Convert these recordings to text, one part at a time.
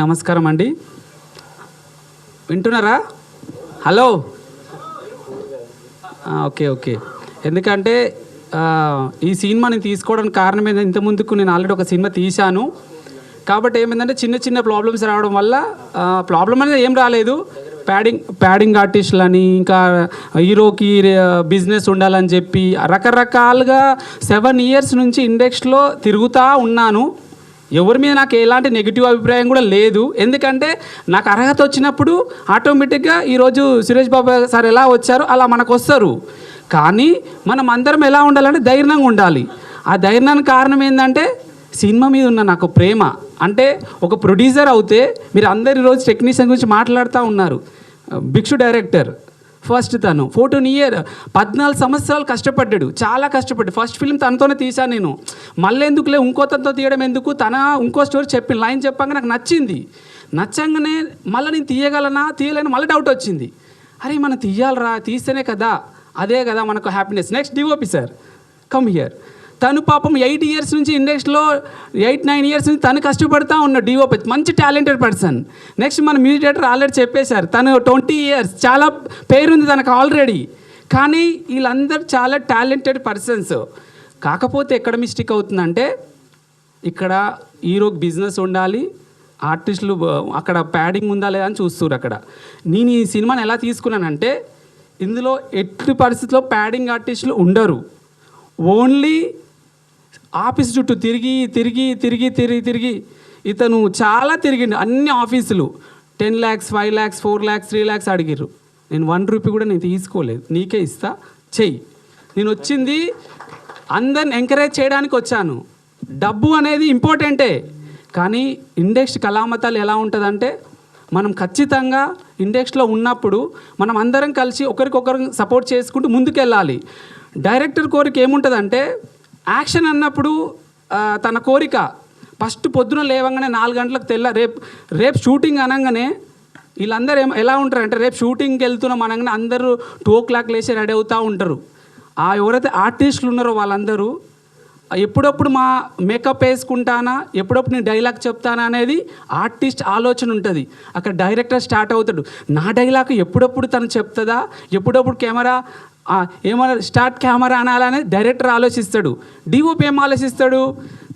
నమస్కారం అండి. వింటున్నారా? హలో. ఓకే. ఎందుకంటే ఈ సినిమా నేను తీసుకోవడానికి కారణం ఏంటంటే ఇంతకుముందుకు నేను ఆల్రెడీ ఒక సినిమా తీశాను. కాబట్టి ఏమైందంటే చిన్న ప్రాబ్లమ్స్ రావడం వల్ల ప్రాబ్లం అనేది ఏం రాలేదు. ప్యాడింగ్ ఆర్టిస్టులని ఇంకా హీరోకి బిజినెస్ ఉండాలని చెప్పి రకరకాలుగా 7 years నుంచి ఇండస్ట్రీలో తిరుగుతూ ఉన్నాను. ఎవరి మీద నాకు ఎలాంటి నెగిటివ్ అభిప్రాయం కూడా లేదు. ఎందుకంటే నాకు అర్హత వచ్చినప్పుడు ఆటోమేటిక్గా ఈరోజు సురేష్ బాబు సార్ ఎలా వచ్చారో అలా మనకు వస్తారు. కానీ మనం అందరం ఎలా ఉండాలంటే ధైర్యంగా ఉండాలి. ఆ ధైర్యానికి కారణం ఏంటంటే సినిమా మీద ఉన్న నాకు ప్రేమ. అంటే ఒక ప్రొడ్యూసర్ అవుతే మీరు అందరు ఈరోజు టెక్నీషియన్ గురించి మాట్లాడుతూ ఉన్నారు. భిక్షు డైరెక్టర్ ఫస్ట్ తను 14 సంవత్సరాలు కష్టపడ్డాడు, చాలా కష్టపడ్డాడు. ఫస్ట్ ఫిల్మ్ తనతోనే తీశాను నేను. మళ్ళీ ఎందుకులే ఇంకో తనతో తీయడం ఎందుకు, తన ఇంకో స్టోరీ చెప్పిన లైన్ చెప్పాక నాకు నచ్చంగానే మళ్ళీ నేను తీయలేను మళ్ళీ డౌట్ వచ్చింది. అరే మనం తీయాలరా, తీస్తేనే కదా, అదే కదా మనకు happiness. Next DOP sir come here. తను పాపం 8 years నుంచి ఇండస్ట్రీలో 8-9 years నుంచి తను కష్టపడుతూ ఉన్న డిఓపి, మంచి టాలెంటెడ్ పర్సన్. నెక్స్ట్ మన మ్యూజిక్ డైరెక్టర్ ఆల్రెడీ చెప్పేశారు, తను 20 years చాలా పేరుంది తనకు ఆల్రెడీ. కానీ వీళ్ళందరూ చాలా టాలెంటెడ్ పర్సన్స్. కాకపోతే ఎక్కడ మిస్టేక్ అవుతుందంటే ఇక్కడ హీరోకి బిజినెస్ ఉండాలి, ఆర్టిస్టులు అక్కడ ప్యాడింగ్ ఉందా లేదా అని చూస్తారు. అక్కడ నేను ఈ సినిమాని ఎలా తీసుకున్నానంటే ఇందులో ఎట్టి పరిస్థితుల్లో ప్యాడింగ్ ఆర్టిస్టులు ఉండరు. ఓన్లీ ఆఫీస్ చుట్టూ తిరిగి ఇతను చాలా తిరిగిండు. అన్ని ఆఫీసులు 10 lakhs 5 lakhs 4 lakhs 3 lakhs అడిగిర్రు. నేను 1 rupee కూడా నేను తీసుకోలేదు. నీకే ఇస్తా, చెయ్యి. నేను వచ్చింది అందరిని ఎంకరేజ్ చేయడానికి వచ్చాను. డబ్బు అనేది ఇంపార్టెంటే, కానీ ఇండస్ట్రీ కళామతాలు ఎలా ఉంటుందంటే మనం ఖచ్చితంగా ఇండస్ట్రీలో ఉన్నప్పుడు మనం అందరం కలిసి ఒకరికొకరు సపోర్ట్ చేసుకుంటూ ముందుకెళ్ళాలి. డైరెక్టర్ కోరిక ఏముంటుందంటే యాక్షన్ అన్నప్పుడు తన కోరిక ఫస్ట్ పొద్దున లేవగానే 4 గంటలకు రేపు షూటింగ్ అనగానే వీళ్ళందరూ ఎలా ఉంటారంటే రేపు షూటింగ్కి వెళ్తున్నాం అనగానే అందరూ 2 o'clock లేచి రెడీ అవుతూ ఉంటారు. ఎవరైతే ఆర్టిస్టులు ఉన్నారో వాళ్ళందరూ ఎప్పుడప్పుడు మా మేకప్ వేసుకుంటానా, ఎప్పుడప్పుడు నేను డైలాగ్ చెప్తానా అనేది ఆర్టిస్ట్ ఆలోచన ఉంటుంది. అక్కడ డైరెక్టర్ స్టార్ట్ అవుతాడు. నా డైలాగ్ ఎప్పుడప్పుడు తను చెప్తుందా, ఎప్పుడప్పుడు కెమెరా ఏమైనా స్టార్ట్ కెమెరా అనాలనేది డైరెక్టర్ ఆలోచిస్తాడు. డిఓపి ఏం ఆలోచిస్తాడు,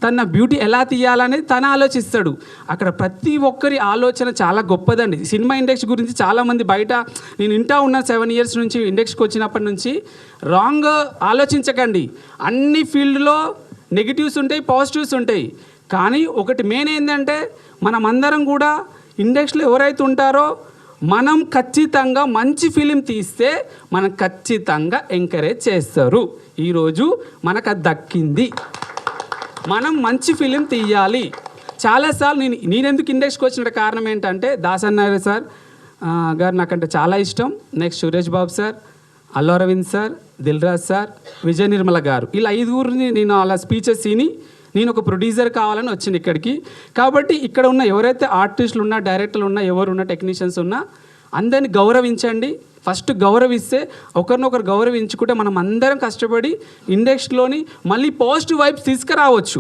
తన బ్యూటీ ఎలా తీయాలనేది తను ఆలోచిస్తాడు. అక్కడ ప్రతి ఒక్కరి ఆలోచన చాలా గొప్పదండి. సినిమా ఇండస్ట్రీ గురించి చాలామంది బయట నేను వింటూ ఉన్నాను 7 years నుంచి ఇండస్ట్రీకి వచ్చినప్పటి నుంచి. రాంగ్ ఆలోచించకండి. అన్ని ఫీల్డ్లో నెగిటివ్స్ ఉంటాయి, పాజిటివ్స్ ఉంటాయి. కానీ ఒకటి మెయిన్ ఏంటంటే మనం అందరం కూడా ఇండస్ట్రీలో ఎవరైతే ఉంటారో మనం ఖచ్చితంగా మంచి ఫిలిం తీస్తే మనం ఖచ్చితంగా ఎంకరేజ్ చేస్తారు. ఈరోజు మనకు అది దక్కింది. మనం మంచి ఫిలిం తీయాలి. చాలాసార్లు నేను ఎందుకు ఇండస్ట్రీకి వచ్చిన కారణం ఏంటంటే దాసన్న సార్ గారు నాకంటే చాలా ఇష్టం. Next Suresh Babu sir, Allu Arvind sir, Dil Raju sir, Vijaya Nirmala గారు, ఇలా 5గురిని నేను అలా స్పీచెస్ విని నేను ఒక ప్రొడ్యూసర్ కావాలని వచ్చింది ఇక్కడికి. కాబట్టి ఇక్కడ ఉన్న ఎవరైతే ఆర్టిస్టులు ఉన్నా, డైరెక్టర్లు ఉన్నా, ఎవరున్నా, టెక్నీషియన్స్ ఉన్నా అందరినీ గౌరవించండి. ఫస్ట్ గౌరవిస్తే ఒకరినొకరు గౌరవించుకుంటే మనం అందరం కష్టపడి ఇండస్ట్రీలోని మళ్ళీ పాజిటివ్ వైబ్స్ తీసుకురావచ్చు.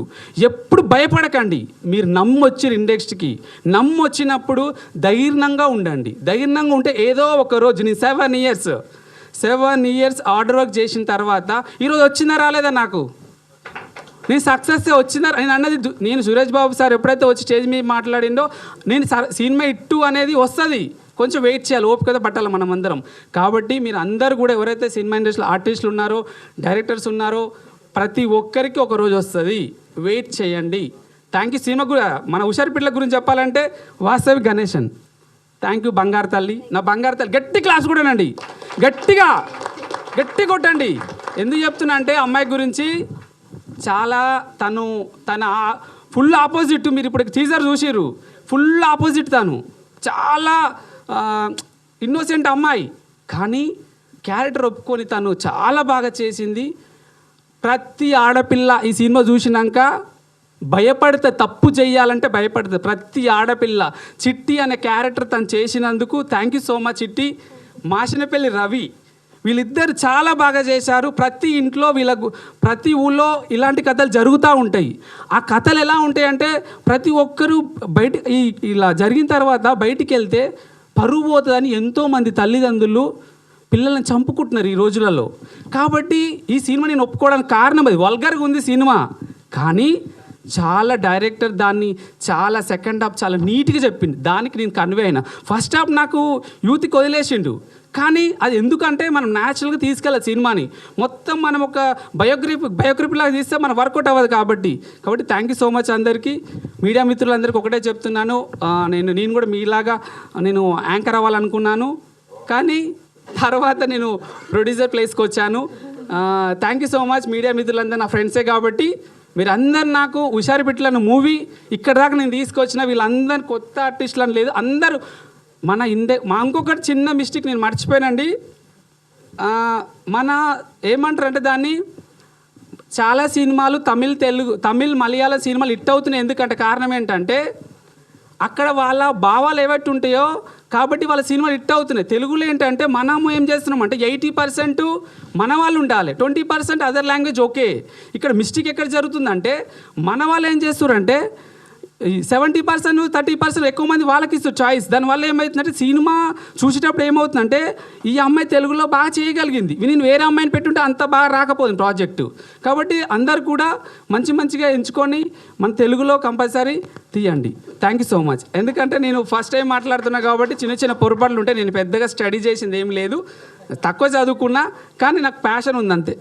ఎప్పుడు భయపడకండి. మీరు నమ్మొచ్చారు ఇండస్ట్రీకి, నమ్మొచ్చినప్పుడు ధైర్యంగా ఉండండి. ధైర్యంగా ఉంటే ఏదో ఒక రోజు నేను 7 years హార్డ్ వర్క్ చేసిన తర్వాత ఈరోజు వచ్చిందా రాలేదా నాకు, నేను సక్సెస్ వచ్చిందా నేను అన్నది. నేను సురేష్ బాబు సార్ ఎప్పుడైతే వచ్చి స్టేజ్ మీద మాట్లాడిండో నేను సినిమా ఇట్టు అనేది వస్తుంది, కొంచెం వెయిట్ చేయాలి, ఓపికతో పట్టాలి మనం అందరం. కాబట్టి మీరు అందరూ కూడా ఎవరైతే సినిమా ఇండస్ట్రీలో ఆర్టిస్టులు ఉన్నారో, డైరెక్టర్స్ ఉన్నారో ప్రతి ఒక్కరికి ఒక రోజు వస్తుంది, వెయిట్ చేయండి. Thank you. సినిమా కూడా మన హుషారు పిల్లల గురించి చెప్పాలంటే వాస్తవి గణేశన్, థ్యాంక్ యూ. బంగారు తల్లి, నా బంగారు తల్లి. గట్టి క్లాస్ కూడానండి, గట్టి కొట్టండి. ఎందుకు చెప్తున్నా అంటే అమ్మాయి గురించి చాలా తన ఫుల్ ఆపోజిట్. మీరు ఇప్పుడు టీజర్ చూసిర్రు, ఫుల్ ఆపోజిట్. తను చాలా ఇన్నోసెంట్ అమ్మాయి, కానీ క్యారెక్టర్ ఒప్పుకొని తను చాలా బాగా చేసింది. ప్రతి ఆడపిల్ల ఈ సినిమా చూసినాక భయపడితే, తప్పు చేయాలంటే భయపడుతుంది ప్రతి ఆడపిల్ల. చిట్టి అనే క్యారెక్టర్ తను చేసినందుకు థ్యాంక్ యూ సో మచ్ చిట్టి. మాసినపల్లి రవి వీళ్ళిద్దరు చాలా బాగా చేశారు. ప్రతి ఇంట్లో వీళ్ళకు ప్రతి ఊళ్ళో ఇలాంటి కథలు జరుగుతూ ఉంటాయి. ఆ కథలు ఎలా ఉంటాయంటే ప్రతి ఒక్కరూ బయట ఇలా జరిగిన తర్వాత బయటికి వెళ్తే పరువు పోతుందని ఎంతోమంది తల్లిదండ్రులు పిల్లల్ని చంపుకుంటున్నారు ఈ రోజులలో. కాబట్టి ఈ సినిమా నేను ఒప్పుకోవడానికి కారణం అది. వల్గర్గా ఉంది సినిమా, కానీ చాలా డైరెక్టర్ దాన్ని చాలా సెకండ్ హాఫ్ చాలా నీట్గా చెప్పింది. దానికి నేను కన్వే అయినా. ఫస్ట్ హాఫ్ నాకు యూత్కి వదిలేసిండు, కానీ అది ఎందుకంటే మనం న్యాచురల్గా తీసుకెళ్ళాలి సినిమాని. మొత్తం మనం ఒక బయోగ్రఫీ లాగా తీస్తే మన వర్కౌట్ అవ్వదు. కాబట్టి థ్యాంక్ యూ సో మచ్ అందరికీ. మీడియా మిత్రులందరికీ ఒకటే చెప్తున్నాను, నేను కూడా మీలాగా నేను యాంకర్ అవ్వాలనుకున్నాను, కానీ తర్వాత నేను ప్రొడ్యూసర్ ప్లేస్కి వచ్చాను. Thank you so much media మిత్రులందరూ నా ఫ్రెండ్సే. కాబట్టి మీరందరు నాకు హుషారు పెట్టిన మూవీ ఇక్కడ దాకా నేను తీసుకొచ్చిన వీళ్ళందరూ కొత్త ఆర్టిస్టులను లేదు, అందరూ మన ఇంకొకటి చిన్న మిస్టేక్ నేను మర్చిపోయానండి. మన ఏమంటారంటే దాన్ని చాలా సినిమాలు తమిళ్ మలయాళ సినిమాలు హిట్ అవుతున్నాయి. ఎందుకంటే కారణం ఏంటంటే అక్కడ వాళ్ళ భావాలు ఏవైతే ఉంటాయో కాబట్టి వాళ్ళ సినిమాలు హిట్ అవుతున్నాయి. తెలుగులో ఏంటంటే మనము ఏం చేస్తున్నాం అంటే 80% మన వాళ్ళు ఉండాలి, 20% అదర్ లాంగ్వేజ్. ఓకే, ఇక్కడ మిస్టేక్ ఎక్కడ జరుగుతుందంటే మన వాళ్ళు ఏం చేస్తారంటే 70% 30% ఎక్కువ మంది వాళ్ళకి ఇస్తారు చాయిస్. దానివల్ల ఏమవుతుందంటే సినిమా చూసేటప్పుడు ఏమవుతుందంటే ఈ అమ్మాయి తెలుగులో బాగా చేయగలిగింది, నేను వేరే అమ్మాయిని పెట్టుంటే అంత బాగా రాకపోతుంది ప్రాజెక్టు. కాబట్టి అందరు కూడా మంచిగా ఎంచుకొని మన తెలుగులో కంపల్సరీ తీయండి. Thank you so much. ఎందుకంటే నేను ఫస్ట్ టైం మాట్లాడుతున్నా కాబట్టి చిన్న పొరపాట్లు ఉంటే, నేను పెద్దగా స్టడీ చేసింది ఏం లేదు, తక్కువ చదువుకున్నా, కానీ నాకు ప్యాషన్ ఉంది అంతే.